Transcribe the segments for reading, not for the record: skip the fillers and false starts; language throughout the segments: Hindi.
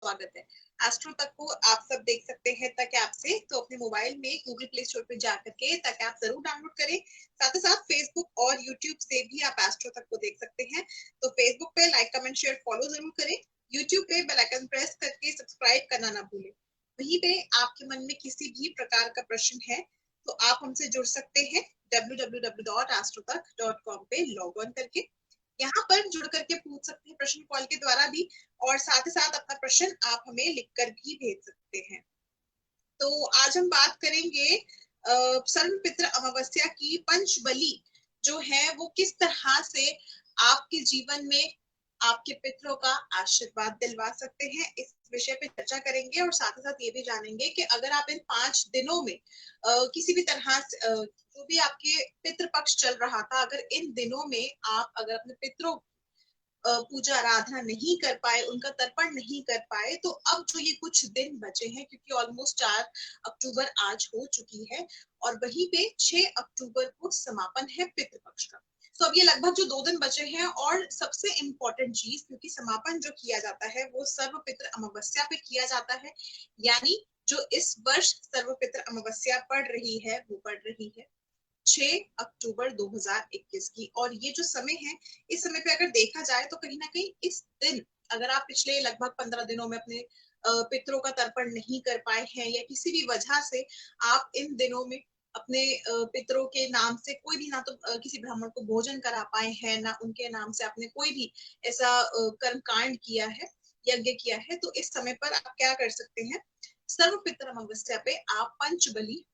स्वागत है। एस्ट्रो तक को आप सब देख सकते हैं तक ऐप से, तो अपने मोबाइल में गूगल प्ले स्टोर पे जा करके तक ऐप जरूर डाउनलोड करें। साथ ही साथ फेसबुक और यूट्यूब से भी आप एस्ट्रो तक को देख सकते हैं। तो फेसबुक पे लाइक कमेंट शेयर फॉलो जरूर करें। यूट्यूब पे बेल आइकन प्रेस करके सब्सक्राइब करना ना भूलें। वहीं पे आपके मन में किसी भी प्रकार का प्रश्न है तो आप हमसे जुड़ सकते हैं www.astrotak.com पे लॉग ऑन करके। यहाँ पर जुड़ करके पूछ सकते हैं प्रश्न कॉल के द्वारा भी, और साथ ही साथ अपना प्रश्न आप हमें लिखकर भी भेज सकते हैं। तो आज हम बात करेंगे सर्वपितृ अमावस्या की पंचबली जो है वो किस तरह से आपके जीवन में आपके पितरों का आशीर्वाद दिलवा सकते हैं। इस विषय पे चर्चा करेंगे और साथ ही साथ ये भी जानेंगे कि अगर आप इन 5 दिनों में किसी भी तरह से जो भी आपके पितृपक्ष चल रहा था, अगर इन दिनों में आप अगर अपने पितरों पूजा आराधना नहीं कर पाए, उनका तर्पण नहीं कर पाए, तो अब जो ये कुछ दिन बचे हैं, क्योंकि ऑलमोस्ट 4 अक्टूबर आज हो चुकी है और वहीं पे 6 अक्टूबर को समापन है पितृपक्ष का। तो अब ये लगभग जो 2 दिन बचे हैं, और सबसे इम्पोर्टेंट चीज, क्योंकि समापन जो किया जाता है वो सर्वपितृ अमावस्या पे किया जाता है, यानी जो इस वर्ष सर्वपितृ अमावस्या पड़ रही है वो पड़ रही है 6 अक्टूबर 2021 की। और ये जो समय है, इस समय पे अगर देखा जाए तो कहीं ना कहीं इस दिन, अगर आप पिछले लगभग 15 दिनों में अपने पितरों का तर्पण नहीं कर पाए हैं या किसी भी वजह से आप इन दिनों में अपने पितरों के नाम से कोई भी, ना तो किसी ब्राह्मण को भोजन करा पाए हैं, ना उनके नाम से आपने कोई भी ऐसा कर्म कांड किया है, यज्ञ किया है, तो इस समय पर आप क्या कर सकते हैं, सर्व पितृ अमावस्या पे आप पंचबली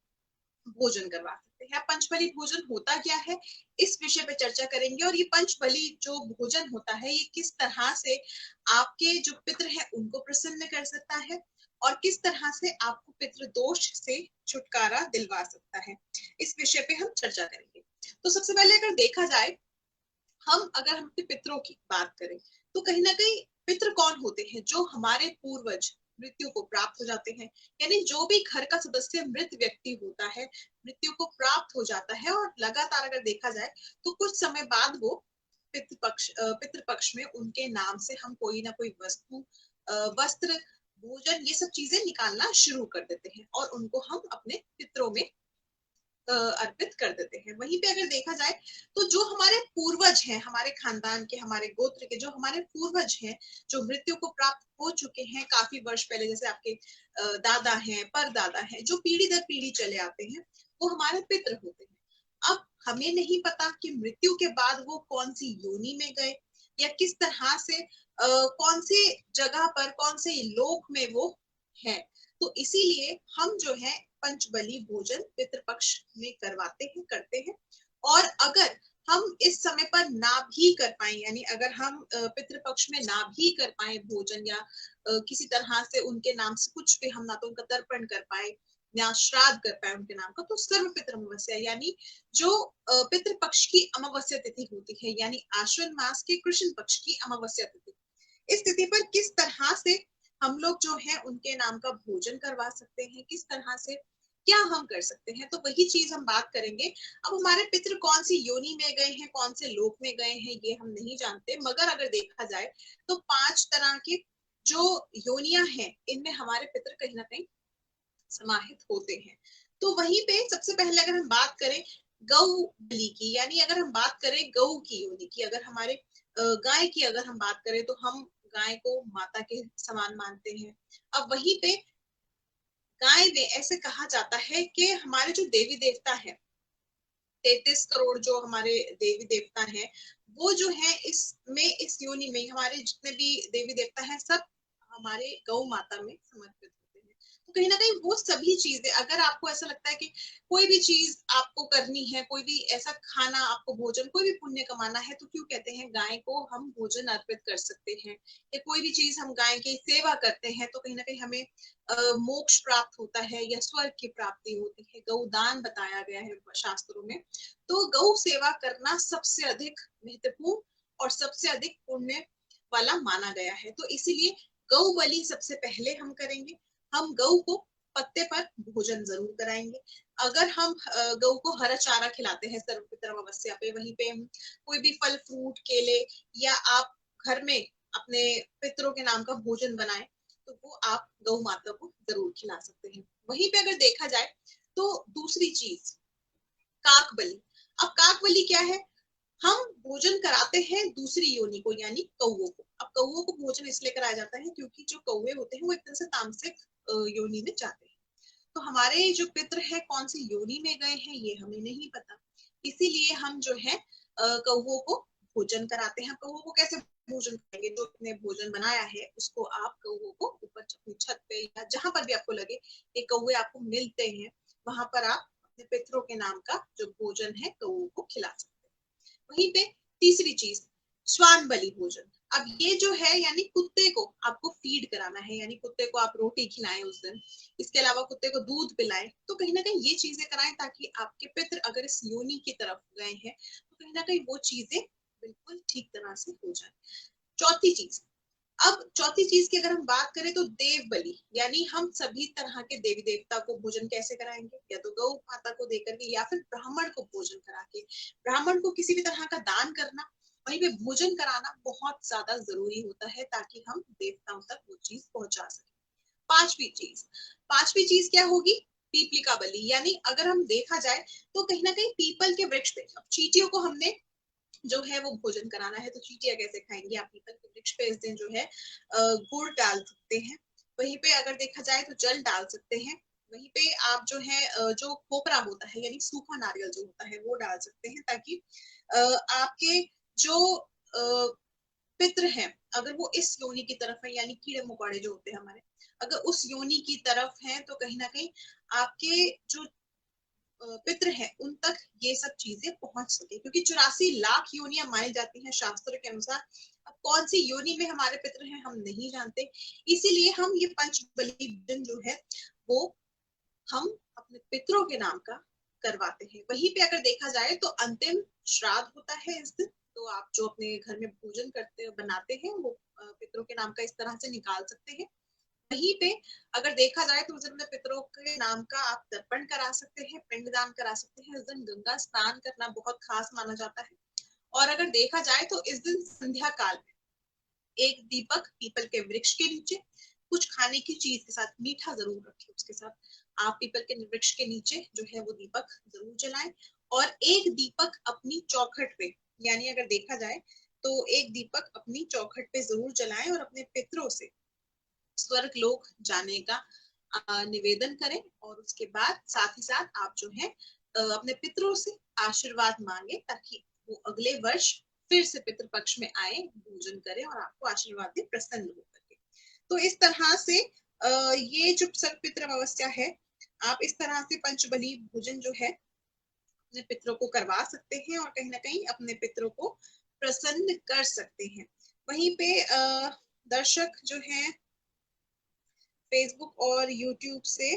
भोजन करवा सकते हैं। पंचबली भोजन होता क्या है, इस विषय पे चर्चा करेंगे। और ये पंचबली जो भोजन होता है, ये किस तरह से आपके जो पितृ हैं उनको प्रसन्न कर सकता है और किस तरह से आपको पितृदोष से छुटकारा दिलवा सकता है, इस विषय पे हम चर्चा करेंगे। तो सबसे पहले अगर देखा जाए, हम अगर हम अपने पितरों की बात करें, तो कहीं ना कहीं पितृ कौन होते हैं, जो हमारे पूर्वज मृत्यु को प्राप्त हो जाते हैं। यानी जो भी घर का सदस्य मृत व्यक्ति होता है, मृत्यु को प्राप्त हो जाता है, और लगातार अगर देखा जाए तो कुछ समय बाद वो पितृपक्ष में उनके नाम से हम कोई ना कोई वस्तु, वस्त्र, भोजन, ये सब चीजें निकालना शुरू कर देते हैं और उनको हम अपने पितरों में अर्पित कर देते हैं। वहीं पे अगर देखा जाए तो जो हमारे पूर्वज हैं, हमारे खानदान के, हमारे गोत्र के जो हमारे पूर्वज हैं, जो मृत्यु को प्राप्त हो चुके हैं काफी वर्ष पहले, जैसे आपके दादा हैं, परदादा हैं, जो पीढ़ी दर पीढ़ी चले आते हैं, वो हमारे पितृ होते हैं। अब हमें नहीं पता कि मृत्यु के बाद वो कौन सी योनि में गए या किस तरह से कौन सी जगह पर, कौन से लोक में वो है। तो इसीलिए हम जो है पंचबली भोजन पितृपक्ष में करवाते हैं, करते हैं। और अगर हम इस समय पर ना भी कर पाए, यानी अगर हम पितृपक्ष में ना भी कर पाए भोजन, या किसी तरह से उनके नाम से कुछ भी हम ना तो उनका तर्पण कर पाए या श्राद्ध कर पाए उनके नाम का, तो सर्व पितृ अमावस्या, यानी जो पितृपक्ष की अमावस्या तिथि होती है, यानी आश्विन मास के कृष्ण पक्ष की अमावस्या तिथि, इस तिथि पर किस तरह से हम लोग जो है उनके नाम का भोजन करवा सकते हैं, किस तरह से क्या हम कर सकते हैं, तो वही चीज हम बात करेंगे। अब हमारे पितृ कौन सी योनि में गए हैं, कौन से लोक में गए हैं, ये हम नहीं जानते, मगर अगर देखा जाए तो 5 तरह की जो योनियां हैं, इनमें हमारे पितृ कहीं ना कहीं समाहित होते हैं। तो वहीं पे सबसे पहले अगर हम बात करें गौ बलि की, यानी अगर हम बात करें गौ की योनि की, अगर हमारे गाय की अगर हम बात करें, तो हम गाय को माता के समान मानते हैं। अब वहीं पे गाय में ऐसे कहा जाता है कि हमारे जो देवी देवता है, 33 करोड़ जो हमारे देवी देवता हैं, वो जो है इसमें, इस योनि में हमारे जितने भी देवी देवता हैं, सब हमारे गौ माता में समर्पित होते हैं। तो कहीं ना कहीं वो सभी चीजें, अगर आपको ऐसा लगता है कि कोई भी चीज आपको करनी है, कोई भी ऐसा खाना आपको, भोजन, कोई भी पुण्य कमाना है, तो क्यों कहते हैं गाय को हम भोजन अर्पित कर सकते हैं, या कोई भी चीज हम गाय की सेवा करते हैं तो कहीं ना कहीं हमें मोक्ष प्राप्त होता है या स्वर्ग की प्राप्ति होती है। गौदान बताया गया है शास्त्रों में। तो गौ सेवा करना सबसे अधिक महत्वपूर्ण और सबसे अधिक पुण्य वाला माना गया है। तो इसीलिए गौ बलि सबसे पहले हम करेंगे। हम गौ को पत्ते पर भोजन जरूर कराएंगे। अगर हम गौ को हरा चारा खिलाते हैं सर्वपितृ अमावस्या पे, वहीं पे हम कोई भी फल फ्रूट, केले, या आप घर में अपने पितरों के नाम का भोजन बनाएं, तो वो आप गौ माता को जरूर खिला सकते हैं। वहीं पे अगर देखा जाए तो दूसरी चीज काक बलि। अब काक बलि क्या है? हम भोजन कराते हैं दूसरी योनि को यानी कौवों को। अब कौवों को भोजन इसलिए कराया जाता है क्योंकि जो कौवे होते हैं वो एक तरह से तामसिक योनि में जाते हैं। तो हमारे जो पितृ है कौन सी योनि में गए हैं ये हमें नहीं पता, इसीलिए हम जो है कौवों को भोजन कराते हैं। कौवों को कैसे भोजन करेंगे? जो आपने भोजन बनाया है उसको आप कौवों को ऊपर अपनी छत पे या जहां पर भी आपको लगे ये कौवे आपको मिलते हैं, वहां पर आप अपने पितरों के नाम का जो भोजन है कौवों को खिला सकते हैं। वहीं पे तीसरी चीज श्वान बलि भोजन। अब ये जो है यानी कुत्ते को आपको फीड कराना है, यानी कुत्ते को आप रोटी खिलाएं उस दिन, इसके अलावा कुत्ते को दूध पिलाएं, तो कहीं ना कहीं ये चीजें कराएं ताकि आपके पितृ अगर इस योनि की तरफ गए हैं तो कहीं ना कहीं वो चीजें बिल्कुल ठीक तरह से हो जाए। चौथी चीज, अब चौथी चीज की अगर हम बात करें तो देव बलि, यानी हम सभी तरह के देवी देवता को भोजन कैसे कराएंगे? या तो गौ माता को देकर के या फिर ब्राह्मण को भोजन करा के। ब्राह्मण को किसी भी तरह का दान करना, वहीं पे भोजन कराना बहुत ज्यादा जरूरी होता है ताकि हम देवताओं तक वो चीज पहुंचा सके। पांचवी चीज क्या होगी? पीपलिका बलि, यानी अगर हम देखा जाए तो कहीं ना कहीं पीपल के वृक्ष पे, अब चींटियों को हमने जो है वो भोजन कराना है तो चींटियां कैसे खाएंगी? आप पीपल के वृक्ष पे इस दिन जो है गुड़ डाल सकते हैं। वहीं पे अगर देखा जाए तो जल डाल सकते हैं। वहीं पे आप जो है जो खोपरा होता है यानी सूखा नारियल जो होता है वो डाल सकते हैं ताकि आपके जो पितृ हैं अगर वो इस योनि की तरफ है, यानी कीड़े मकोड़े जो होते हैं हमारे, अगर उस योनि की तरफ हैं तो कहीं ना कहीं आपके जो पितृ हैं उन तक ये सब चीजें पहुंच सके, क्योंकि 84 लाख योनियां मानी जाती हैं शास्त्र के अनुसार। अब कौन सी योनि में हमारे पितृ हैं हम नहीं जानते, इसीलिए हम ये पंच बलि जो है वो हम अपने पितरों के नाम का करवाते हैं। वहीं पे अगर देखा जाए तो अंतिम श्राद्ध होता है इस दिन, तो आप जो अपने घर में भोजन करते बनाते हैं वो पितरों के नाम का इस तरह से निकाल सकते हैं। वहीं पे अगर देखा जाए तो उस दिन अपने पितरों के नाम का आप तर्पण करा सकते हैं, पिंडदान करा सकते हैं। इस दिन गंगा स्नान करना बहुत खास माना जाता है। और अगर देखा जाए तो इस दिन संध्या काल में एक दीपक पीपल के वृक्ष के नीचे कुछ खाने की चीज के साथ, मीठा जरूर रखें उसके साथ, आप पीपल के वृक्ष के नीचे जो है वो दीपक जरूर जलाएं। और एक दीपक अपनी चौखट पे, यानी अगर देखा जाए तो एक दीपक अपनी चौखट पे जरूर जलाएं और अपने पितरों से स्वर्ग लोक जाने का निवेदन करें। और उसके बाद साथ ही साथ आप जो है अपने पितरों से आशीर्वाद मांगे ताकि वो अगले वर्ष फिर से पितृपक्ष में आए, भोजन करें और आपको आशीर्वाद दे प्रसन्न होकर के। तो इस तरह से ये जो सर्वपितृ अमावस्या है, आप इस तरह से पंचबली भोजन जो है अपने पितरों को करवा सकते हैं और कहीं ना कहीं अपने पितरों को प्रसन्न कर सकते हैं। वहीं पे दर्शक जो है फेसबुक और यूट्यूब से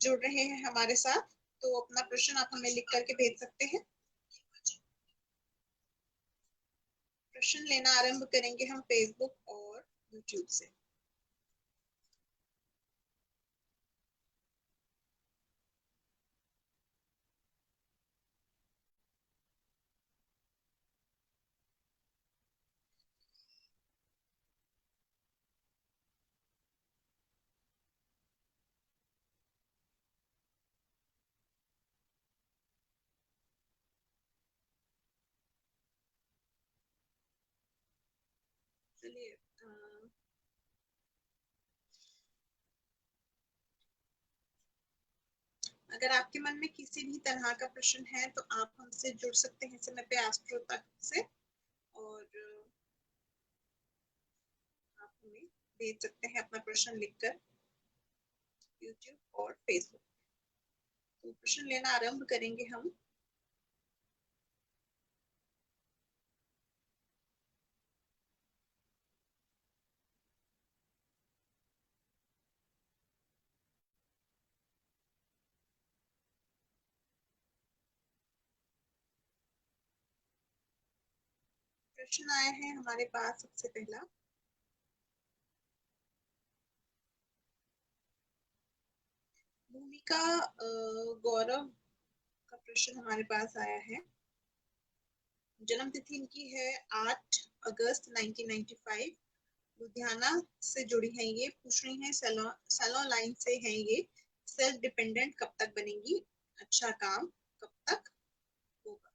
जुड़ रहे हैं हमारे साथ, तो अपना प्रश्न आप हमें लिख करके भेज सकते हैं। प्रश्न लेना आरंभ करेंगे हम फेसबुक और यूट्यूब से। चलिए अगर आपके मन में किसी भी तरह का प्रश्न है तो आप हमसे जुड़ सकते हैं समय पे एस्ट्रो तक से, और आप हमें भेज सकते हैं अपना प्रश्न लिखकर यूट्यूब और फेसबुक। तो प्रश्न लेना आरंभ करेंगे हम। प्रश्न आया है हमारे पास सबसे पहला, भूमिका गौरव का प्रश्न हमारे पास आया है। जन्म तिथि इनकी है 8 अगस्त 1995, लुधियाना से जुड़ी हैं ये, पूछ रही हैं सैलॉन लाइन से हैं ये। सेल्फ डिपेंडेंट कब तक बनेंगी, अच्छा काम कब तक होगा।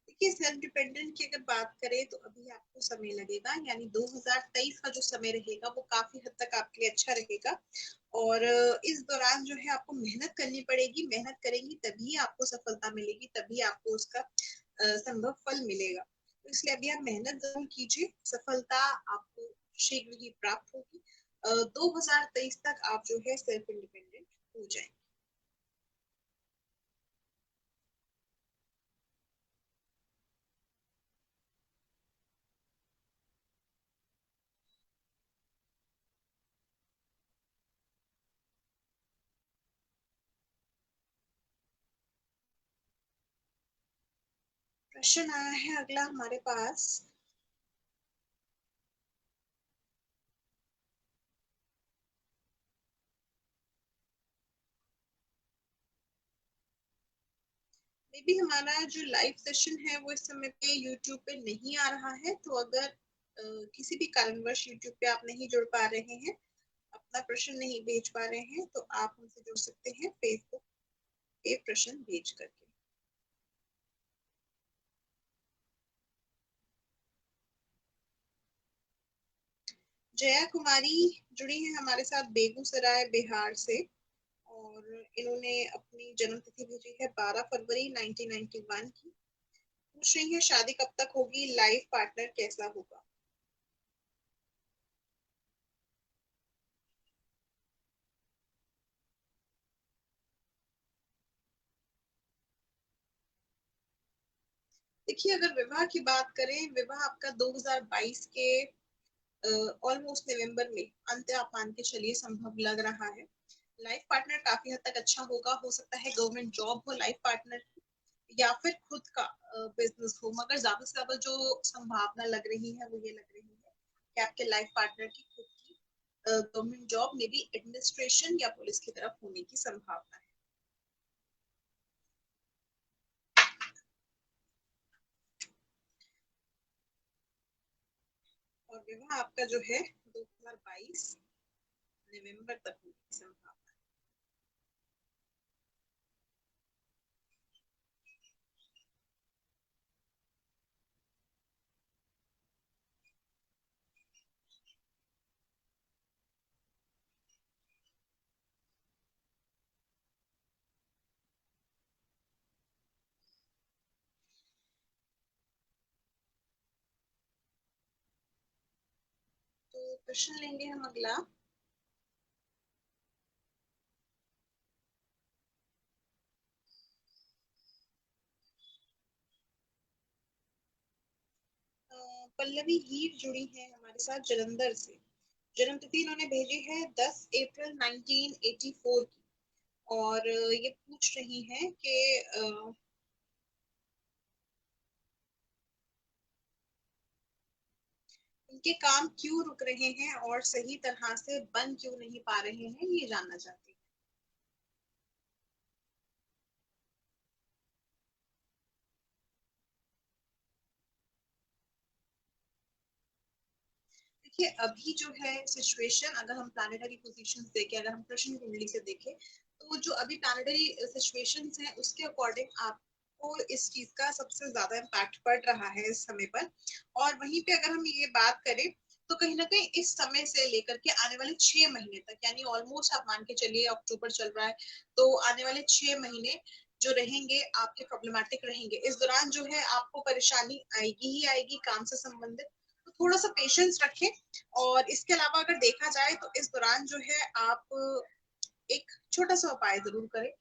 देखिए सेल्फ डिपेंडेंट की अगर बात करें तो अभी आपको समय लगेगा, यानी 2023 का जो समय रहेगा वो काफी हद तक आपके लिए अच्छा रहेगा। और इस दौरान जो है आपको मेहनत करनी पड़ेगी, मेहनत करेंगी तभी आपको सफलता मिलेगी, तभी आपको उसका संभव फल मिलेगा। तो इसलिए अभी आप मेहनत जरूर कीजिए, सफलता आपको शीघ्र ही प्राप्त होगी। 2023 तक आप जो है सेल्फ इंडिपेंडेंट हो जाएंगे। प्रश्न आया है अगला हमारे पास। मे बी हमारा जो लाइव सेशन है वो इस समय पे यूट्यूब पे नहीं आ रहा है, तो अगर किसी भी कारणवश यूट्यूब पे आप नहीं जुड़ पा रहे हैं, अपना प्रश्न नहीं भेज पा रहे हैं, तो आप हमसे जुड़ सकते हैं फेसबुक पे प्रश्न भेज करके। जया कुमारी जुड़ी है हमारे साथ बेगूसराय बिहार से, और इन्होंने अपनी जन्म तिथि भेजी है 12 फरवरी 1991 की। पूछ रही है शादी कब तक होगी, लाइफ पार्टनर कैसा होगा। देखिए अगर विवाह की बात करें, विवाह आपका 2022 के ऑलमोस्ट नवंबर में अंत आप मान के चलिए संभव लग रहा है। लाइफ पार्टनर काफी हद तक अच्छा होगा, हो सकता है गवर्नमेंट जॉब हो लाइफ पार्टनर की, या फिर खुद का बिजनेस हो, मगर ज्यादा से ज्यादा जो संभावना लग रही है वो ये लग रही है कि आपके लाइफ पार्टनर की खुद की गवर्नमेंट जॉब में भी एडमिनिस्ट्रेशन या पुलिस की तरफ होने की संभावना है। और विवाह आपका जो है 2022 नवंबर तक होने की संभावना है। तो प्रश्न लेंगे हम अगला। पल्लवी हीर जुड़ी है हमारे साथ जलंधर से, जन्म तिथि इन्होंने भेजी है 10 अप्रैल 1984 की। और ये पूछ रही हैं कि इनके काम क्यों रुक रहे हैं और सही तरह से बन क्यों नहीं पा रहे हैं, ये जानना चाहती हैं। देखिए अभी जो है सिचुएशन, अगर हम प्लानिटरी पोजीशंस देखें, अगर हम प्रश्न कुंडली से देखें, तो जो अभी प्लानिटरी सिचुएशंस हैं उसके अकॉर्डिंग आपको इस चीज का सबसे ज्यादा इम्पैक्ट पड़ रहा है इस समय पर। और वहीं पे अगर हम ये बात करें तो कहीं ना कहीं इस समय से लेकर के आने वाले 6 महीने तक, यानी ऑलमोस्ट आप मान के चलिए अक्टूबर चल रहा है, तो आने वाले 6 महीने जो रहेंगे आपके प्रॉब्लमेटिक रहेंगे। इस दौरान जो है आपको परेशानी आएगी ही आएगी काम से संबंधित, तो थोड़ा सा पेशेंस रखें। और इसके अलावा अगर देखा जाए तो इस दौरान जो है आप एक छोटा सा उपाय जरूर करें,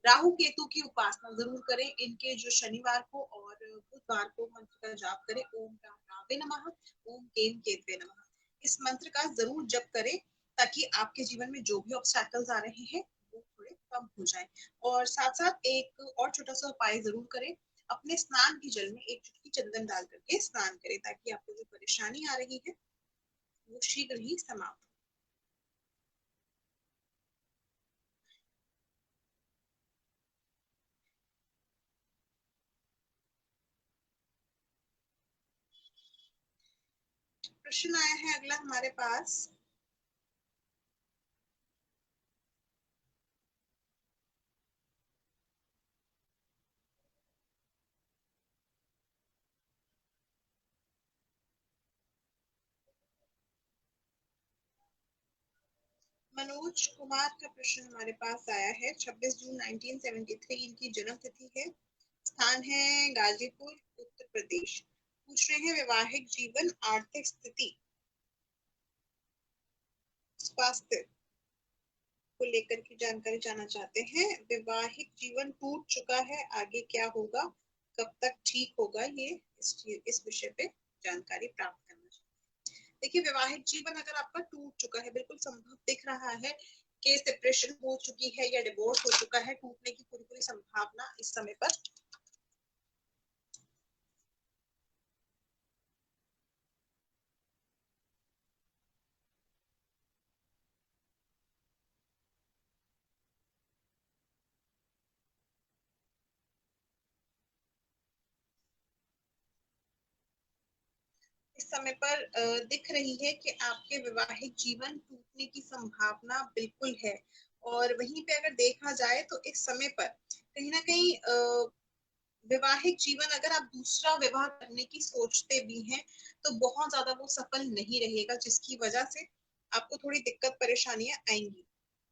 राहु केतु की उपासना जरूर करें इनके, जो शनिवार को और बुधवार को मंत्र का जाप करें, ओम रावे नमः, ओम केम केतवे नमः। इस मंत्र का जरूर जप करें ताकि आपके जीवन में जो भी ऑब्स्टैकल्स आ रहे हैं वो थोड़े कम हो जाए। और साथ साथ एक और छोटा सा उपाय जरूर करें, अपने स्नान के जल में एक चुटकी चंदन डाल करके स्नान करें, ताकि आपको जो परेशानी आ रही है वो शीघ्र ही समाप्त हो। प्रश्न आया है अगला हमारे पास, मनोज कुमार का प्रश्न हमारे पास आया है। 26 जून 1973 इनकी जन्म तिथि है। स्थान है गाजीपुर, उत्तर प्रदेश। पूछ रहे हैं वैवाहिक जीवन, आर्थिक स्थिति, स्वास्थ्य को लेकर की जानकारी जानना चाहते हैं। वैवाहिक जीवन टूट चुका है, आगे क्या होगा, कब तक ठीक होगा, ये इस विषय पे जानकारी प्राप्त करना चाहिए। देखिए, वैवाहिक जीवन अगर आपका टूट चुका है, बिल्कुल संभव दिख रहा है कि सेपरेशन हो चुकी है या डिवोर्स हो चुका है, टूटने की पूरी पूरी संभावना इस समय पर इस समय पर दिख रही है कि आपके वैवाहिक जीवन टूटने की संभावना बिल्कुल है। और वहीं पे अगर देखा जाए तो इस समय पर कहीं ना कहीं वैवाहिक जीवन अगर आप दूसरा विवाह करने की सोचते भी हैं तो बहुत ज्यादा वो सफल नहीं रहेगा, जिसकी वजह से आपको थोड़ी दिक्कत परेशानियां आएंगी।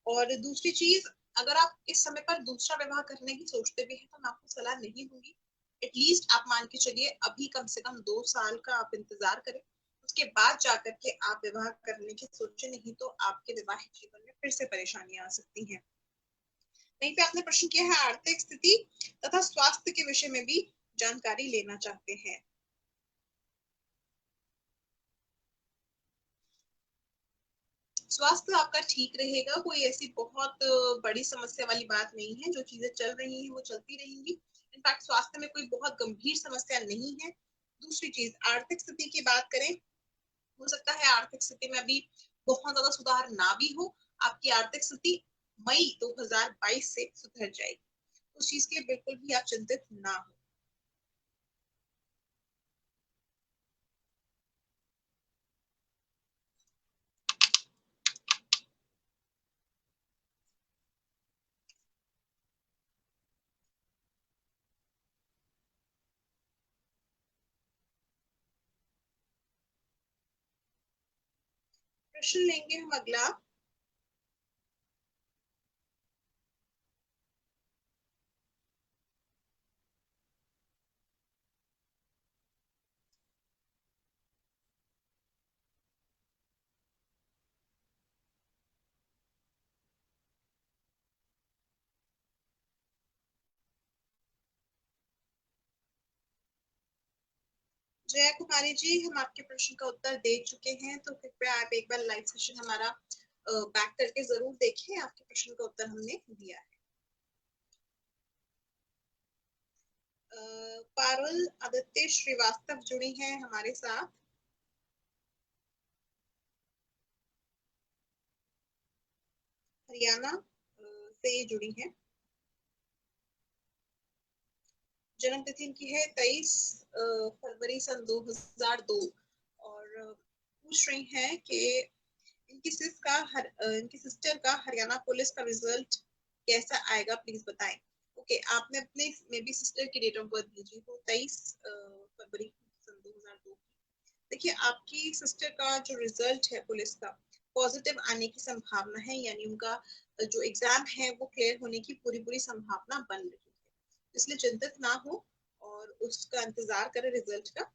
और दूसरी चीज, अगर आप इस समय पर दूसरा विवाह करने की सोचते भी हैं तो मैं आपको सलाह नहीं दूंगी। एटलीस्ट आप मान के चलिए अभी कम से कम 2 साल का आप इंतजार करें, उसके बाद जाकर के आप विवाह करने की सोचें, नहीं तो आपके वैवाहिक जीवन में फिर से परेशानियां आ सकती हैं। वहीं पे आपने प्रश्न किया है आर्थिक स्थिति तथा स्वास्थ्य के विषय में भी जानकारी लेना चाहते हैं। स्वास्थ्य आपका ठीक रहेगा, कोई ऐसी बहुत बड़ी समस्या वाली बात नहीं है, जो चीजें चल रही हैं वो चलती रहेंगी। इनफैक्ट स्वास्थ्य में कोई बहुत गंभीर समस्या नहीं है। दूसरी चीज, आर्थिक स्थिति की बात करें, हो सकता है आर्थिक स्थिति में अभी बहुत ज्यादा सुधार ना भी हो। आपकी आर्थिक स्थिति मई 2022 से सुधर जाएगी, उस चीज के लिए बिल्कुल भी आप चिंतित ना हो। प्रश्न लेंगे हम अगला। जया कुमारी जी, हम आपके प्रश्न का उत्तर दे चुके हैं, तो कृपया आप एक बार लाइव सेशन हमारा बैक करके जरूर देखें, आपके प्रश्न का उत्तर हमने दिया है। पारुल आदित्य श्रीवास्तव जुड़ी हैं हमारे साथ। हरियाणा से जुड़ी हैं। जन्म तिथि इनकी है 23 फरवरी सन 2002। और पूछ रही हैं कि इनकी सिस्टर का हरियाणा पुलिस का रिजल्ट कैसा आएगा, प्लीज बताएं। ओके, आपने अपने मे बी सिस्टर की डेट ऑफ बर्थ दीजिए, तो 23 फरवरी सन 2002। देखिए, आपकी सिस्टर का जो रिजल्ट है पुलिस का, पॉजिटिव आने की संभावना है, यानी उनका जो एग्जाम है वो क्लियर होने की पूरी पूरी संभावना बन रही है, इसलिए चिंतित ना हो और उसका इंतजार करें रिजल्ट का।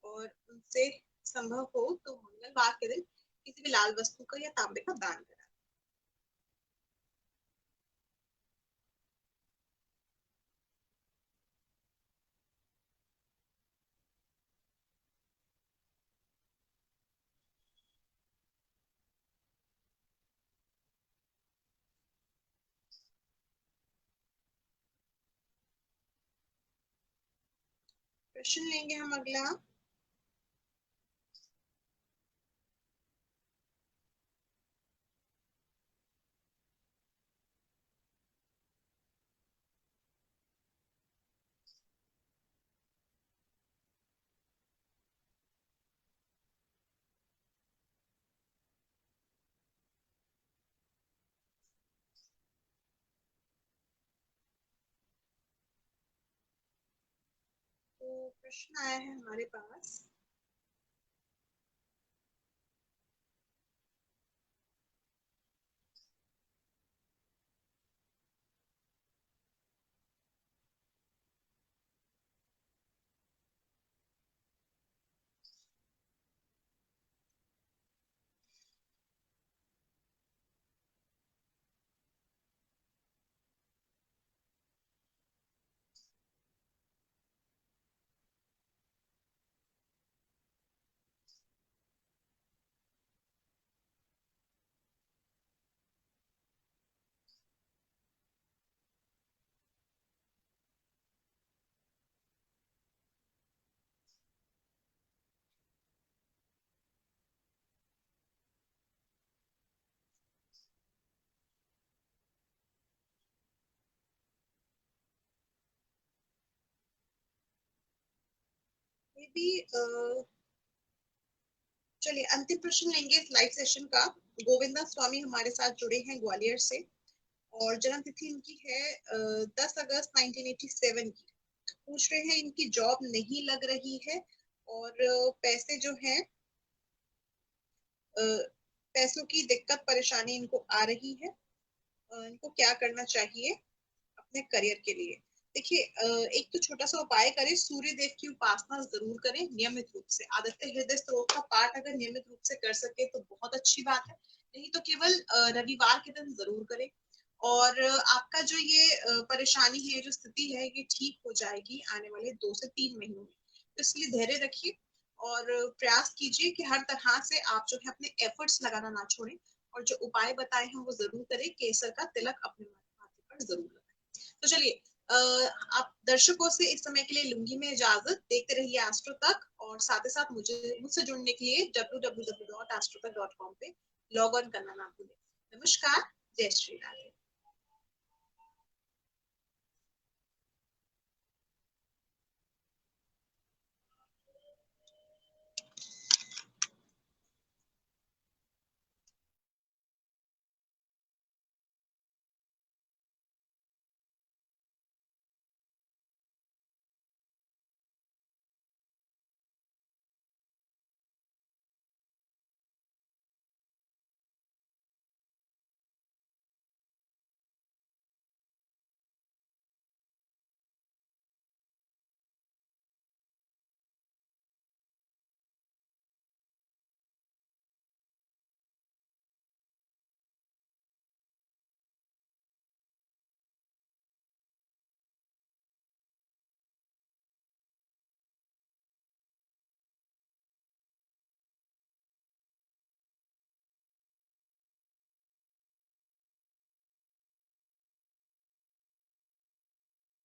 और उनसे संभव हो तो मंगलवार के दिन किसी भी लाल वस्तु का या तांबे का दान करें। प्रश्न लेंगे हम अगला। तो प्रश्न आया है हमारे पास, ये भी चलिए अंतिम प्रश्न लेंगे इस लाइव सेशन का। गोविंदा स्वामी हमारे साथ जुड़े हैं ग्वालियर से, और जन्म तिथि इनकी है 10 अगस्त 1987 की। पूछ रहे हैं इनकी जॉब नहीं लग रही है, और पैसे जो हैं, पैसों की दिक्कत परेशानी इनको आ रही है। इनको क्या करना चाहिए अपने करियर के लिए? देखिए, एक तो छोटा सा उपाय करें, सूर्य देव की उपासना जरूर करें नियमित रूप से। आदित्य हृदय स्तोत्र का पाठ अगर नियमित रूप से कर सके तो बहुत अच्छी बात है, नहीं तो केवल रविवार के दिन जरूर करें। और आपका जो ये परेशानी है, जो स्थिति है, ये ठीक हो जाएगी आने वाले 2 से 3 महीनों में। तो इसलिए धैर्य रखिए और प्रयास कीजिए कि हर तरह से आप जो है अपने एफर्ट्स लगाना ना छोड़ें, और जो उपाय बताए हैं वो जरूर करें। केसर का तिलक अपने माथे पर जरूर लगाएं। तो चलिए, आप दर्शकों से इस समय के लिए लूंगी मैं इजाजत। देखते रहिए एस्ट्रो तक, और साथ ही साथ मुझसे जुड़ने के लिए www.astrotech.com पे लॉग ऑन करना ना भूलें। नमस्कार, जय श्री राधे।